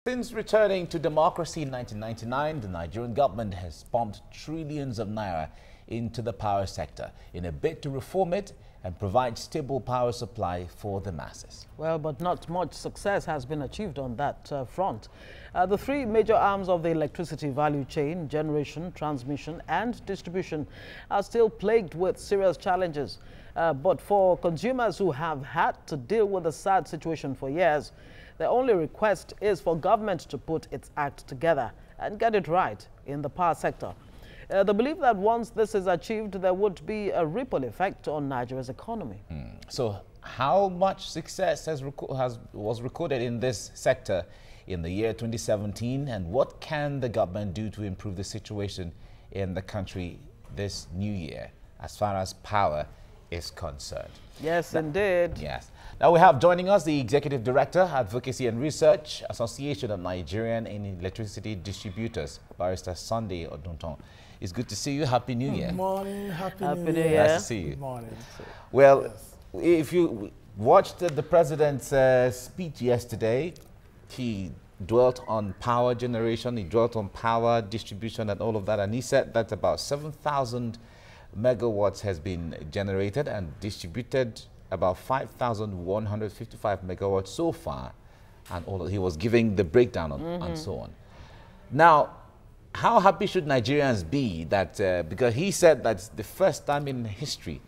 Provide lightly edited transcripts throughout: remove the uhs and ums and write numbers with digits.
Since returning to democracy in 1999, the Nigerian government has pumped trillions of naira into the power sector in a bid to reform it and provide stable power supply for the masses. Well, but not much success has been achieved on that front. The three major arms of the electricity value chain, generation, transmission and distribution, are still plagued with serious challenges. But for consumers who have had to deal with the sad situation for years, the only request is for government to put its act together and get it right in the power sector. They believe that once this is achieved, there would be a ripple effect on Nigeria's economy. So how much success was recorded in this sector in the year 2017, and what can the government do to improve the situation in the country this new year as far as power is concerned? Yes, indeed. Yes. Now we have joining us the Executive Director, Advocacy and Research, Association of Nigerian Electricity Distributors, Barrister Sunday Odunton. It's good to see you. Happy New Year. Good morning. Happy New Year. Year. Nice to see you. Good morning. Well, yes. If you watched the President's speech yesterday, he dwelt on power generation, he dwelt on power distribution and all of that, and he said that about 7,000 megawatts has been generated and distributed, about 5,155 megawatts so far, and all he was giving the breakdown on, and so on. Now, how happy should Nigerians be that, because he said that's the first time in history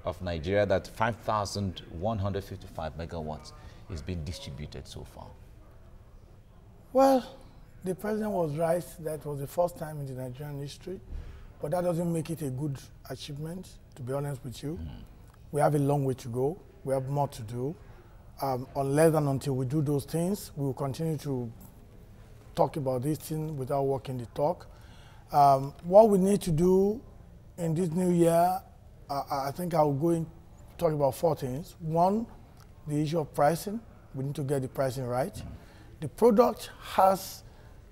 of Nigeria that 5,155 megawatts is being distributed so far? Well, the president was right. That was the first time in the Nigerian history, but that doesn't make it a good achievement, to be honest with you. We have a long way to go. We have more to do. Unless and until we do those things, we will continue to talk about these things without walking the talk. What we need to do in this new year, I think I will go and talk about four things. One, the issue of pricing. We need to get the pricing right. The product has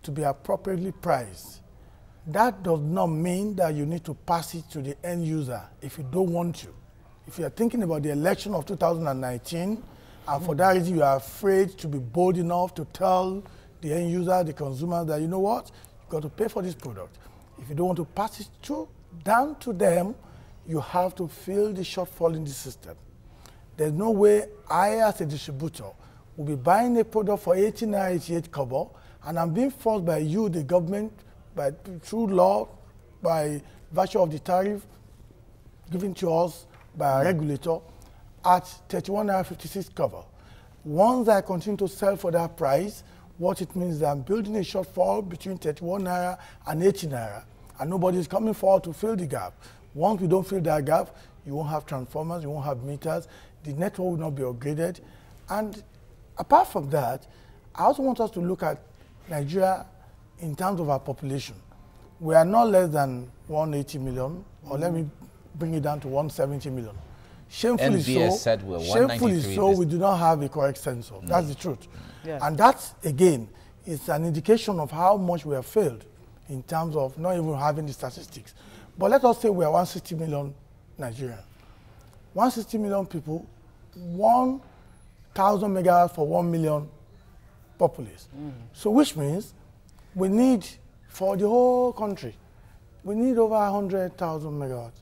to be appropriately priced. That does not mean that you need to pass it to the end user if you don't want to. If you are thinking about the election of 2019, and for that reason you are afraid to be bold enough to tell the end user, the consumer, that you know what, you've got to pay for this product. If you don't want to pass it down to them, you have to fill the shortfall in the system. There's no way I, as a distributor, will be buying a product for 18.88 kobo, and I'm being forced by you, the government, through law, by virtue of the tariff given to us by a regulator, at 31.56 kobo. Once I continue to sell for that price, what it means is that I'm building a shortfall between 31 naira and 80 naira, and nobody's coming forward to fill the gap. Once we don't fill that gap, you won't have transformers, you won't have meters, the network will not be upgraded. And apart from that, I also want us to look at Nigeria in terms of our population. We are not less than 180 million, or let me bring it down to 170 million. Shamefully said we're 193 so, we do not have a correct census. That's the truth. Yeah. And that, again, is an indication of how much we have failed in terms of not even having the statistics. But let us say we are 160 million Nigerians. 160 million people, 1,000 megawatts for 1 million populace. So which means we need, for the whole country, we need over 100,000 megawatts.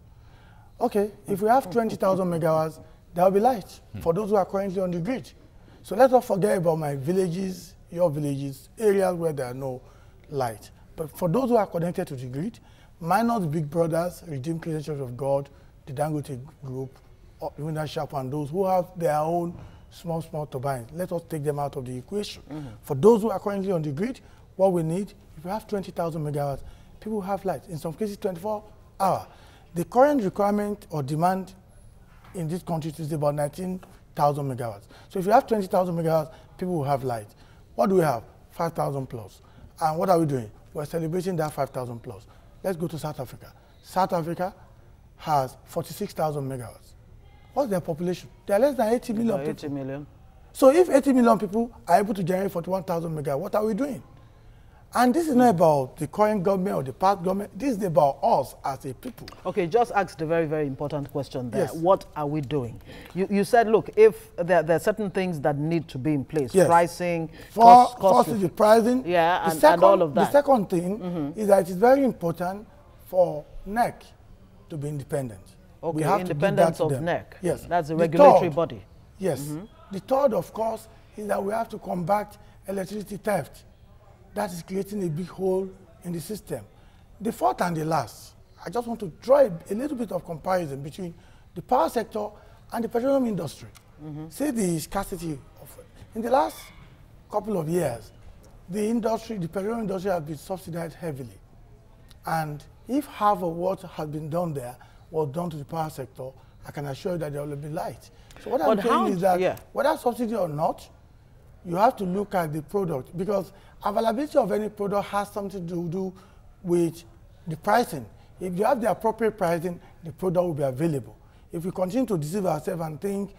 Okay, if we have 20,000 megawatts, there will be light for those who are currently on the grid. So let us forget about my villages, your villages, areas where there are no light. But for those who are connected to the grid, minus Big Brothers, Redeemed Christian Church of God, the Dangote Group, even that shop, and those who have their own small turbines, let us take them out of the equation. For those who are currently on the grid, what we need, if we have 20,000 megawatts, people have light, in some cases 24 hours. The current requirement or demand in this country is about 19,000 megawatts. So if you have 20,000 megawatts, people will have light. What do we have? 5,000 plus. And what are we doing? We're celebrating that 5,000 plus. Let's go to South Africa. South Africa has 46,000 megawatts. What's their population? They are less than 80 million people. 80 million. So if 80 million people are able to generate 41,000 megawatts, what are we doing? And this is not about the current government or the past government. This is about us as a people. Okay, just ask the very, very important question there. Yes. What are we doing? You said, look, if there are certain things that need to be in place, Yes. pricing, First is the pricing. Yeah, and all of that. The second thing is that it is very important for NEC to be independent. Okay, we have independence to of give that to them. NEC. Yes. That's a The regulatory third, body. Yes. The third, of course, is that we have to combat electricity theft. That is creating a big hole in the system. The fourth and the last, I just want to draw a little bit of comparison between the power sector and the petroleum industry. See the scarcity of it. In the last couple of years, the petroleum industry has been subsidized heavily. And if half of what has been done there was done to the power sector, I can assure you that there will be light. So what I'm saying is that whether subsidy or not, you have to look at the product, because availability of any product has something to do with the pricing. If you have the appropriate pricing, the product will be available. If we continue to deceive ourselves and think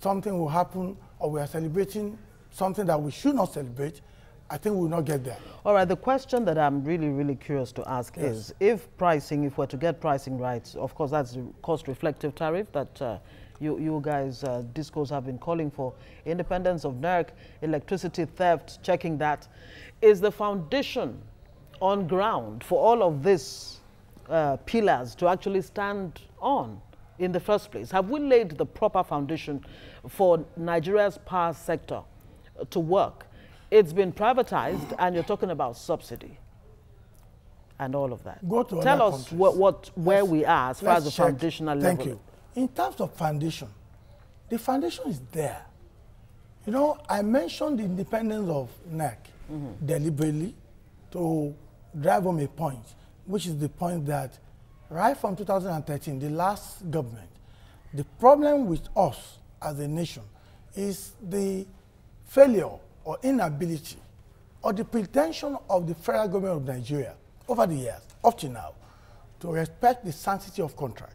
something will happen, or we are celebrating something that we should not celebrate, I think we will not get there. All right, the question that I'm really, really curious to ask is, if we're to get pricing right, of course, that's the cost-reflective tariff that you guys, DISCOs, have been calling for, independence of NERC, electricity theft, checking that. Is the foundation on ground for all of these pillars to actually stand on in the first place? Have we laid the proper foundation for Nigeria's power sector to work? It's been privatized, and you're talking about subsidy and all of that. Tell us where we are as far as the foundational level. Thank you. In terms of foundation, the foundation is there. You know, I mentioned the independence of NEC deliberately to drive home a point, which is the point that right from 2013, the last government, the problem with us as a nation is the failure or inability or the pretension of the federal government of Nigeria over the years, up to now, to respect the sanctity of contract.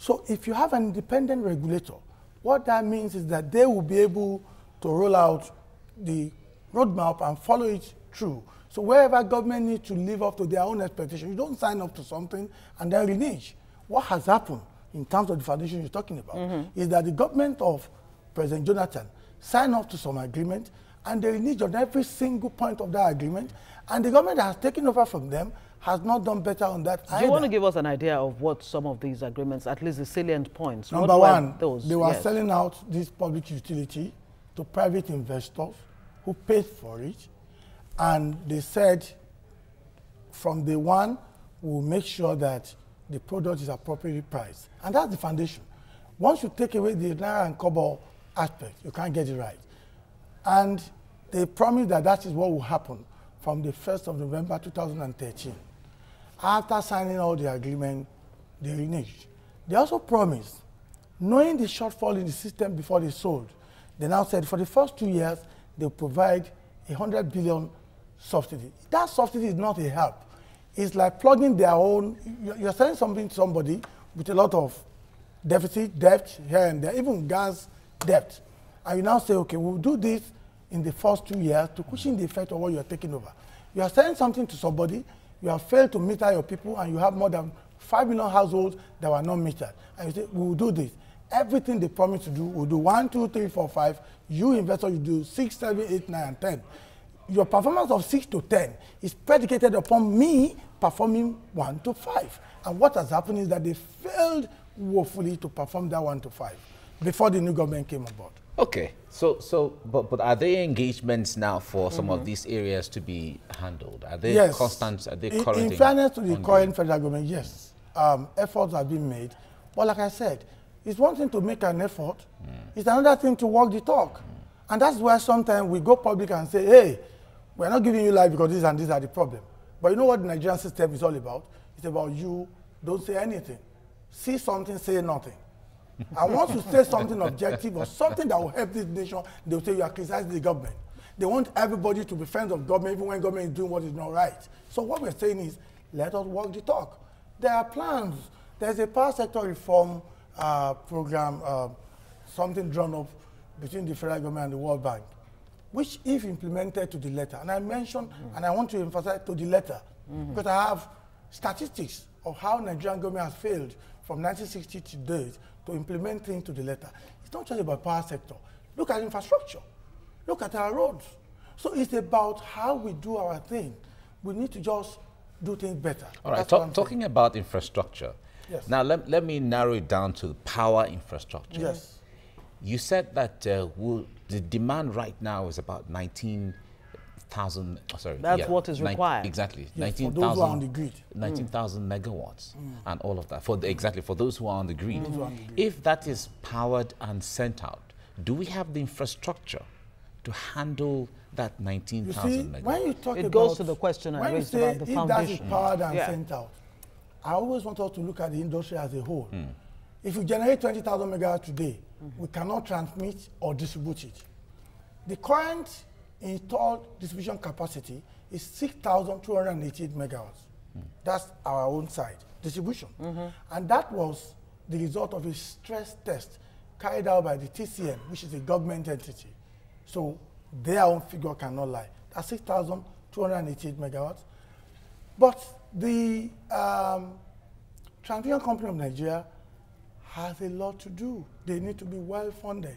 So if you have an independent regulator, what that means is that they will be able to roll out the roadmap and follow it through. So wherever government needs to live up to their own expectations, you don't sign up to something and then renege. What has happened in terms of the foundation you're talking about is that the government of President Jonathan signed up to some agreement and they renege on every single point of that agreement, and the government that has taken over from them has not done better on that either. Do you want to give us an idea of what some of these agreements, at least the salient points? Number one, they were selling out this public utility to private investors who paid for it, and they said from day one, we'll make sure that the product is appropriately priced. And that's the foundation. Once you take away the naira and kobo aspect, you can't get it right. And they promised that that is what will happen from the 1st of November 2013. After signing all the agreement, they reneged. They also promised, knowing the shortfall in the system before they sold, they now said for the first 2 years, they'll provide 100 billion subsidy. That subsidy is not a help. It's like plugging their own, you're selling something to somebody with a lot of debt here and there, even gas debt. And you now say, okay, we'll do this in the first 2 years to cushion the effect of what you're taking over. You are selling something to somebody, you have failed to meter your people, and you have more than 5 million households that were not metered. And you say, we will do this. Everything they promise to do, we'll do 1, 2, 3, 4, 5. You investor, you do 6, 7, 8, 9, and 10. Your performance of 6 to 10 is predicated upon me performing 1 to 5. And what has happened is that they failed woefully to perform that 1 to 5 before the new government came on board. Okay, but are there engagements now for some of these areas to be handled? Are they constant? Are they current? In fairness to the current federal government, yes, efforts have been made. But like I said, it's one thing to make an effort. It's another thing to walk the talk. And that's why sometimes we go public and say, hey, we're not giving you life because this and this are the problem. But you know what the Nigerian system is all about? It's about you don't say anything. See something, say nothing. And once you say something objective or something that will help this nation, they'll say you are criticizing the government. They want everybody to be friends of government, even when government is doing what is not right. So what we're saying is, let us walk the talk. There are plans. There's a power sector reform program, something drawn up between the federal government and the World Bank, which if implemented to the letter, and I mentioned, and I want to emphasize to the letter, because I have statistics of how Nigerian government has failed from 1960 to date to implement things to the letter. It's not just about power sector. Look at infrastructure. Look at our roads. So it's about how we do our thing. We need to just do things better. All right, talking about infrastructure. Yes. Now, let me narrow it down to power infrastructure. Yes. You said that the demand right now is about 19,000, sorry. That's what is required. Exactly. Yes, 19,000 megawatts and all of that. Exactly, for those who are on the grid. If that is powered and sent out, do we have the infrastructure to handle that 19,000 megawatts? When you talk it goes to the question I raised about the foundation. If that is powered and sent out, I always want us to look at the industry as a whole. If we generate 20,000 megawatts today, we cannot transmit or distribute it. The current installed distribution capacity is 6,288 megawatts. That's our own side, distribution. And that was the result of a stress test carried out by the TCN, which is a government entity. So their own figure cannot lie. That's 6,288 megawatts. But the Transmission Company of Nigeria has a lot to do. They need to be well funded.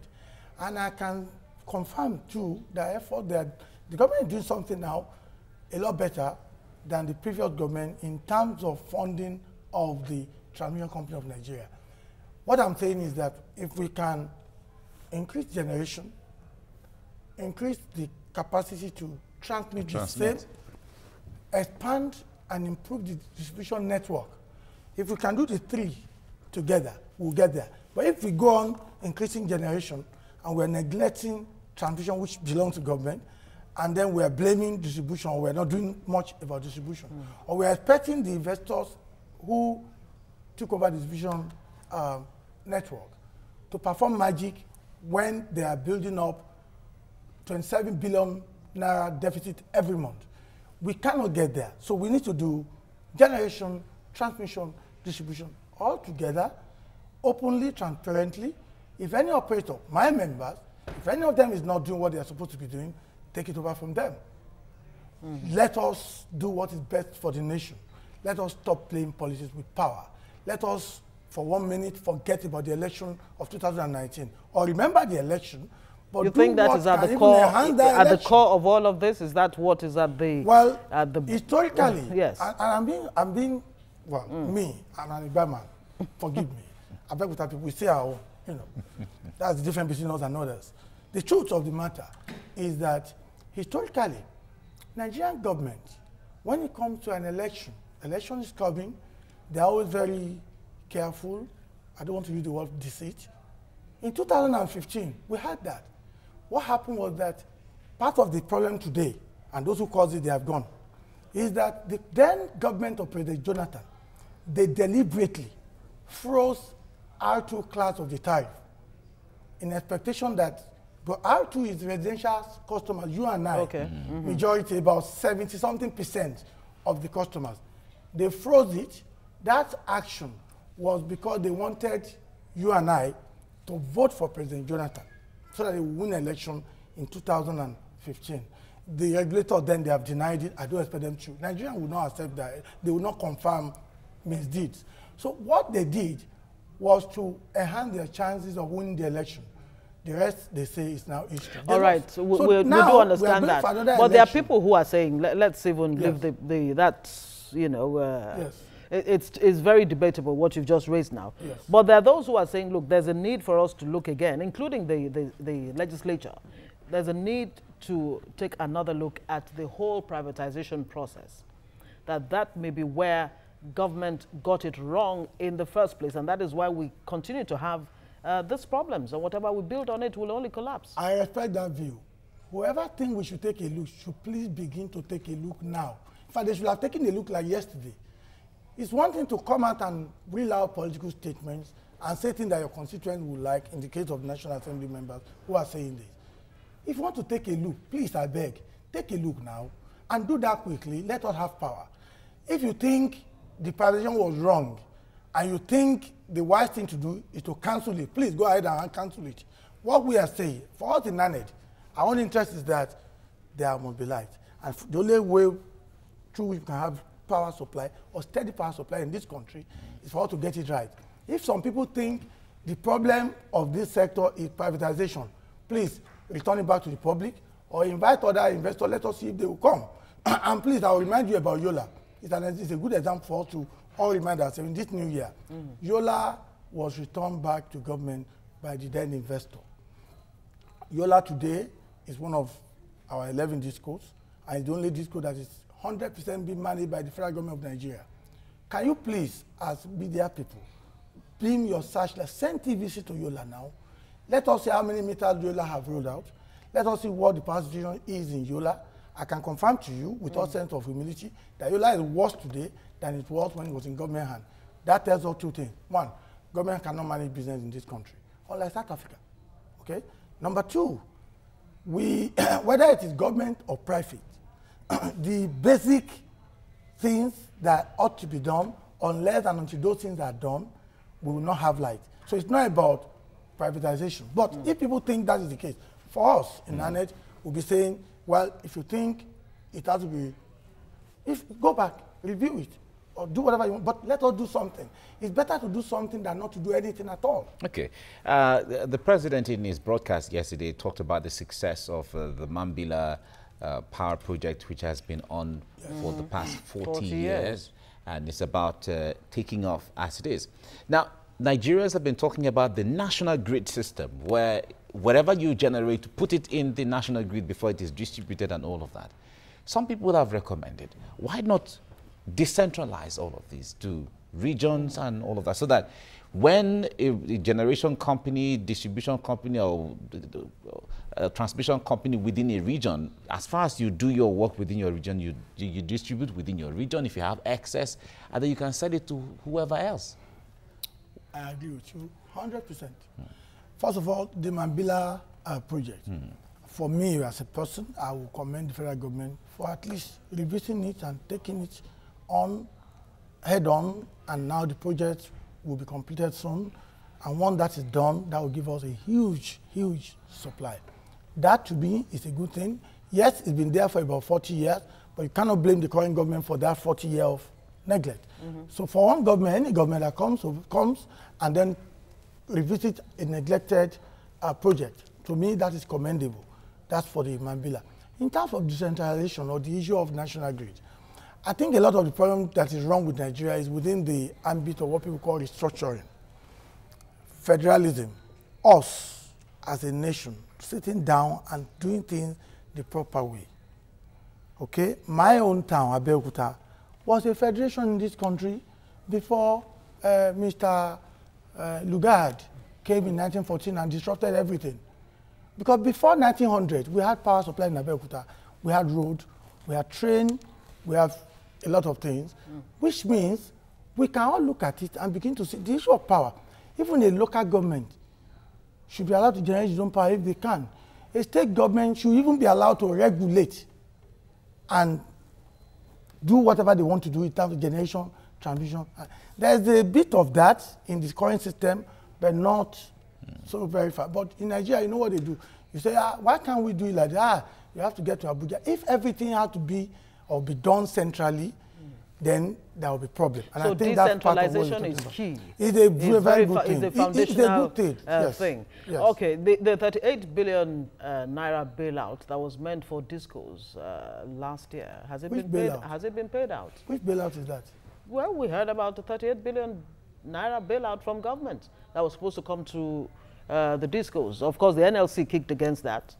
And I can confirm too the effort that the government is doing something now a lot better than the previous government in terms of funding of the Transmission Company of Nigeria. What I'm saying is that if we can increase generation, increase the capacity to transmit the same, expand and improve the distribution network. If we can do the three together, we'll get there. But if we go on increasing generation and we're neglecting transmission, which belongs to government, and then we're blaming distribution, or we're not doing much about distribution, or we're expecting the investors who took over the distribution network to perform magic when they are building up 27 billion naira deficit every month. We cannot get there. So we need to do generation, transmission, distribution all together, openly, transparently. If any operator, my members, if any of them is not doing what they are supposed to be doing, take it over from them. Let us do what is best for the nation. Let us stop playing politics with power. Let us, for 1 minute, forget about the election of 2019. Or remember the election, but you think that is at the core of all of this? Is that what is at the... Well, historically, yes. And I'm being, well, me, I'm an Igbaman, forgive me. I beg with that people, we say our own, you know. That's the difference between us and others. The truth of the matter is that historically, Nigerian government, when it comes to an election is coming, they're always very careful. I don't want to use the word deceit. In 2015, we had that. What happened was that part of the problem today, and those who caused it, they have gone, is that the then government of President Jonathan, they deliberately froze R2 class of the tariff in expectation that, but R2 is residential customers, you and I, majority, about 70-something% of the customers. They froze it. That action was because they wanted you and I to vote for President Jonathan so that he would win election in 2015. The regulator then, they have denied it. I don't expect them to. Nigeria will not accept that. They will not confirm misdeeds. So what they did was to enhance their chances of winning the election. The rest, they say, is now history. All right, so we do understand that. But there are people who are saying, let's even leave that, you know, it's very debatable what you've just raised now. Yes. But there are those who are saying, look, there's a need for us to look again, including the legislature. There's a need to take another look at the whole privatization process. That may be where government got it wrong in the first place, and that is why we continue to have these problems, and whatever we build on it will only collapse. I respect that view. Whoever thinks we should take a look should please begin to take a look now. In fact, they should have taken a look like yesterday. It's one thing to come out and reel out political statements and say things that your constituents would like, in the case of National Assembly members who are saying this. If you want to take a look, please, I beg, take a look now and do that quickly. Let us have power. If you think the privatization was wrong and you think the wise thing to do is to cancel it, please go ahead and cancel it. What we are saying, for us in NANED, Our own interest is that there must be light. And the only way through which we can have power supply or steady power supply in this country is for us to get it right. If some people think the problem of this sector is privatization, please return it back to the public or invite other investors. Let us see if they will come. And please, I will remind you about Yola. It's a good example for us to all remind ourselves in this new year. Yola was returned back to government by the then investor. Yola today is one of our 11 discos, and it's the only disco that is 100% being managed by the federal government of Nigeria. Can you please, as media people, beam your searchlight, send TVC to Yola now. Let us see how many meters Yola have rolled out. Let us see what the power situation is in Yola. I can confirm to you, with all sense of humility, that Yola is worse today than it was when it was in government hand. That tells us two things. One, government cannot manage business in this country, unlike South Africa. Okay? Number two, whether it is government or private, the basic things that ought to be done, unless and until those things are done, we will not have light. So it's not about privatization. But if people think that is the case, for us in NANED, we'll be saying, well, if you think it has to be, go back, review it, or do whatever you want, but let us do something. It's better to do something than not to do anything at all. Okay. The president in his broadcast yesterday talked about the success of the Mambila power project, which has been on for the past 40 years. And it's about taking off as it is. Now, Nigerians have been talking about the national grid system, where whatever you generate, put it in the national grid before it is distributed and all of that. Some people have recommended, why not decentralize all of these to regions and all of that, so that when a generation company, distribution company, or a transmission company within a region, as far as you do your work within your region, you distribute within your region if you have excess, and then you can sell it to whoever else. I agree with you 100%. First of all, the Mambila project. For me as a person, I will commend the federal government for at least revisiting it and taking it on head on, and now the project will be completed soon. And once that is done, that will give us a huge, huge supply. That to me is a good thing. Yes, it's been there for about 40 years, but you cannot blame the current government for that 40 years of neglect. So for one government, any government that comes and then revisit a neglected project, to me that is commendable. That's for the Mambila. In terms of decentralization or the issue of national grid, I think a lot of the problem that is wrong with Nigeria is within the ambit of what people call restructuring. Federalism, us as a nation, sitting down and doing things the proper way. Okay? My own town, Abeokuta, was a federation in this country before Mr. Lugard came in 1914 and disrupted everything. Because before 1900, we had power supply in Abeokuta, we had road, we had train, we have a lot of things, which means we can all look at it and begin to see the issue of power. Even a local government should be allowed to generate its own power if they can. A state government should even be allowed to regulate and do whatever they want to do in terms of generation, transmission. There's a bit of that in the current system, but not so very far. But in Nigeria, you know what they do? You say, why can't we do it like that? You have to get to Abuja. If everything had to be or be done centrally, then there will be problem. And so I think decentralization is key. It's a very good thing. It's a foundational thing. Yes. Okay, the 38 billion naira bailout that was meant for discos last year, has it been paid out? Which bailout is that? Well, we heard about the 38 billion naira bailout from government that was supposed to come to the discos. Of course, the NLC kicked against that.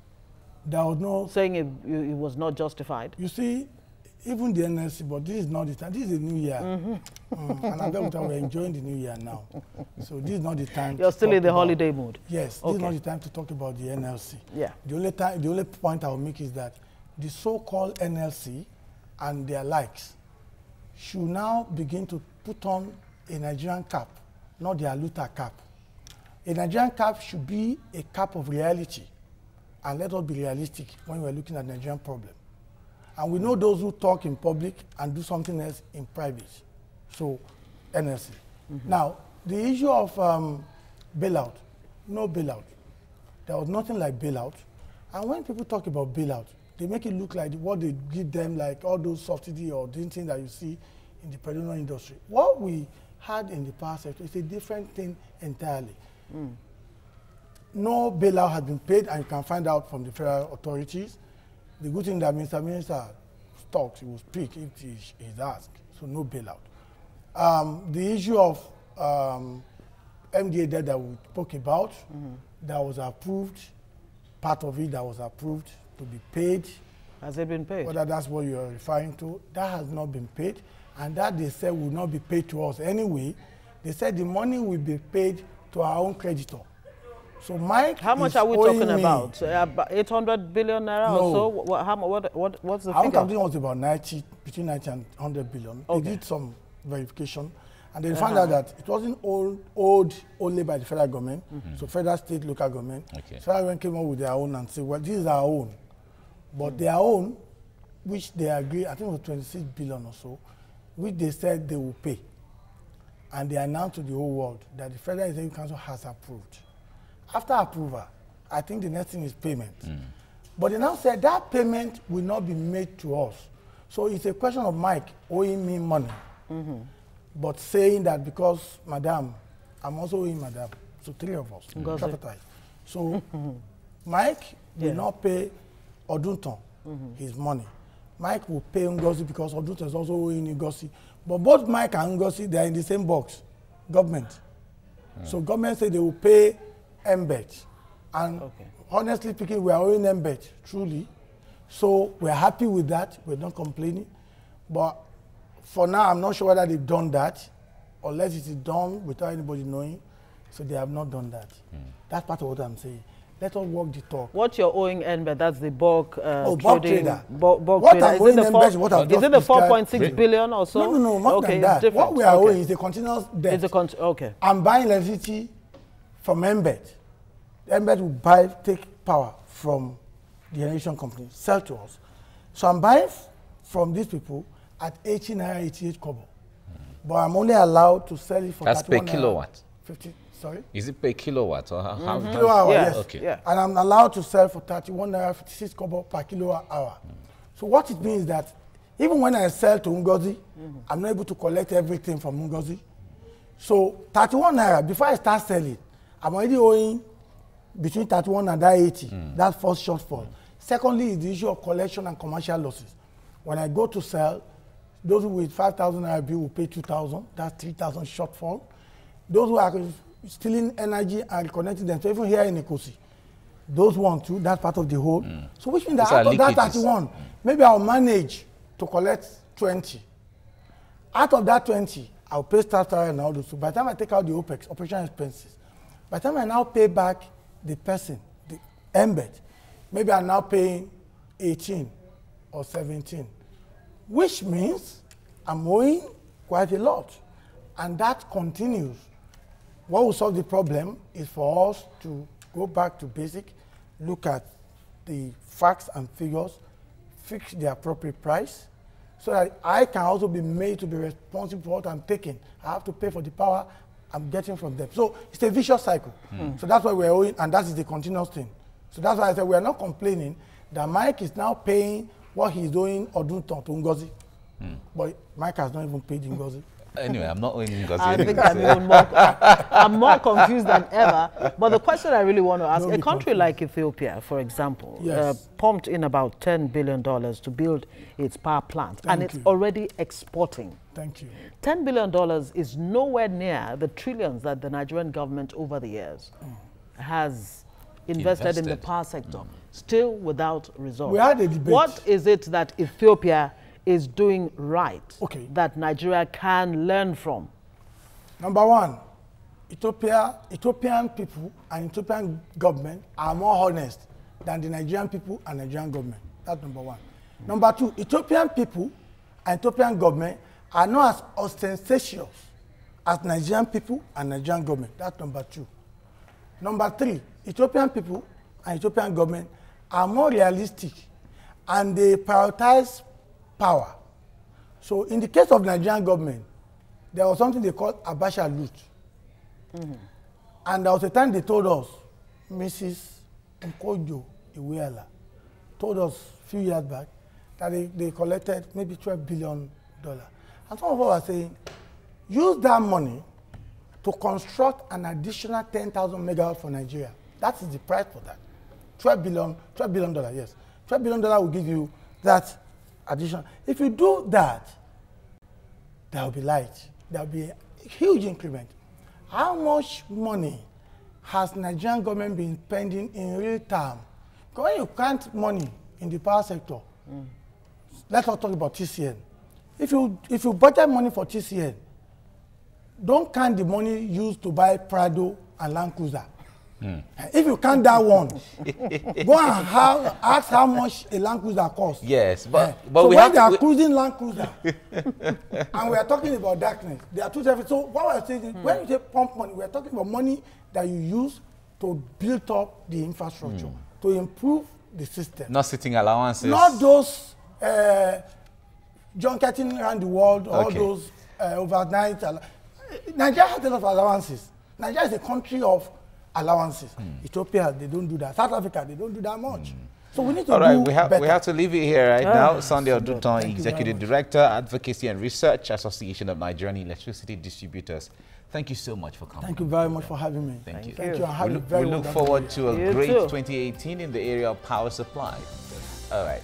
There was no... Saying it was not justified. You see, even the NLC, but this is not the time. This is the new year. And I bet we're enjoying the new year now. So this is not the time. You're still in the holiday mood. Yes, this is not the time to talk about the NLC. Yeah. The only point I will make is that the so-called NLC and their likes should now begin to put on a Nigerian cap, not their Luther cap. A Nigerian cap should be a cap of reality. And let us be realistic when we're looking at the Nigerian problem. And we know those who talk in public and do something else in private. So, NLC. Now, the issue of bailout, no bailout. There was nothing like bailout. And when people talk about bailout, they make it look like what they give them, like all those subsidy or things that you see in the petroleum industry. What we had in the power sector is a different thing entirely. No bailout has been paid, and you can find out from the federal authorities. The good thing that Mr. Minister talks, he will speak if he is asked. So no bailout. The issue of MDA debt that we spoke about, that was approved, part of it that was approved to be paid. Has it been paid? Whether that's what you're referring to, that has not been paid. And that they said will not be paid to us anyway. They said the money will be paid to our own creditor. So Mike, how much are we talking about? 800 billion naira or so? What's the figure? Our company was about 90, between 90 and 100 billion. Okay. They did some verification, and they found out that it wasn't owed only by the federal government, so federal, state, local government. Okay. Federal government came up with their own and said, well, this is our own. But their own, which they agreed, I think it was 26 billion or so, which they said they will pay. And they announced to the whole world that the Federal Executive Council has approved. After approval, I think the next thing is payment. But they now said that payment will not be made to us. So it's a question of Mike owing me money, but saying that because, Madam, I'm also owing Madam. So three of us, capitalize. So Mike will not pay Odunton his money. Mike will pay Ngozi because Odunton is also owing Ngozi. But both Mike and Ngozi, they are in the same box, government. So government said they will pay Mbet. And honestly speaking, we are owing Mbet, truly. So we're happy with that. We're not complaining. But for now, I'm not sure whether they've done that, unless it is done without anybody knowing. So they have not done that. That's part of what I'm saying. Let us walk the talk. What you're owing Mbet, that's the bulk bulk trader. Bulk what trader. I'm owing Mbet is what I've just described. Is it the 4.6 billion or so? No, more than that. What we are owing is a continuous debt. It's a I'm buying electricity from Mbet. Mbet will take power from the generation company, sell to us. So I'm buying from these people at 80 naira 88 kobo. But I'm only allowed to sell it for that's per kilowatt. 50. Sorry? Is it per kilowatt or how? Kilowatt hour, yes. Okay. Yeah. And I'm allowed to sell for 31 naira 56 kobo per kilowatt hour. So what it means is that even when I sell to Ngozi, I'm not able to collect everything from Ngozi. So 31 naira, before I start selling, I'm already owing between 31 and that 80. That's first shortfall. Secondly is the issue of collection and commercial losses. When I go to sell, those with 5,000 naira bill will pay 2,000. That's 3,000 shortfall. Those who are stealing energy and connecting them, so even here in Ikosi, those one too, that's part of the whole. So which means that out of that 31, maybe I'll manage to collect 20. Out of that 20, I'll pay staff salary and all those. So by the time I take out the OPEX, operational expenses, by the time I now pay back the person, the Mbet, maybe I'm now paying 18 or 17, which means I'm owing quite a lot. And that continues. What will solve the problem is for us to go back to basic, look at the facts and figures, fix the appropriate price, so that I can also be made to be responsible for what I'm taking. I have to pay for the power I'm getting from them. So it's a vicious cycle. So that's why we're owing, and that is the continuous thing. So that's why I said we are not complaining that Mike is now paying what he's doing or doing to Ngozi. But Mike has not even paid Ngozi. Anyway, I'm not owing Ngozi. I think I'm even more, I'm more confused than ever. But the question I really want to ask, a country like Ethiopia, for example, pumped in about $10 billion to build its power plant, and it's already exporting. Thank you. $10 billion is nowhere near the trillions that the Nigerian government over the years has invested in the power sector, still without results. We had a debate. What is it that Ethiopia is doing right that Nigeria can learn from? Number one, Ethiopian people and Ethiopian government are more honest than the Nigerian people and Nigerian government. That's number one. Number two, Ethiopian people and Ethiopian government are not as ostentatious as Nigerian people and Nigerian government. That's number two. Number three, Ethiopian people and Ethiopian government are more realistic and they prioritize power. So in the case of Nigerian government, there was something they called Abacha loot. And there was a time they told us, Mrs. Nkojo Iweala, told us a few years back that they collected maybe $12 billion. And some of us are saying, use that money to construct an additional 10,000 megawatts for Nigeria. That is the price for that. $12 billion, yes. $12 billion will give you that additional. If you do that, there will be light. There will be a huge increment. How much money has Nigerian government been spending in real time? Because when you count money in the power sector, let's not talk about TCN. If you budget money for TCN, don't count the money used to buy Prado and Land Cruiser. If you count that one, go and ask how much a Land Cruiser costs. Yes, but so we when have they are cruising Land Cruiser, and we are talking about darkness, they are two separate. So what we are saying is, when you say pump money, we are talking about money that you use to build up the infrastructure, to improve the system. Not sitting allowances. Not those junketing around the world, all those overnight. Nigeria has a lot of allowances. Nigeria is a country of allowances. Ethiopia, they don't do that. South Africa, they don't do that much. So we need to do better. We have to leave it here now. Sunday Oduton, Executive Director, Advocacy and Research, Association of Nigerian Electricity Distributors. Thank you so much for coming. Thank you very much for having me. Thank you. Thank you. We look forward to a great 2018 in the area of power supply. All right.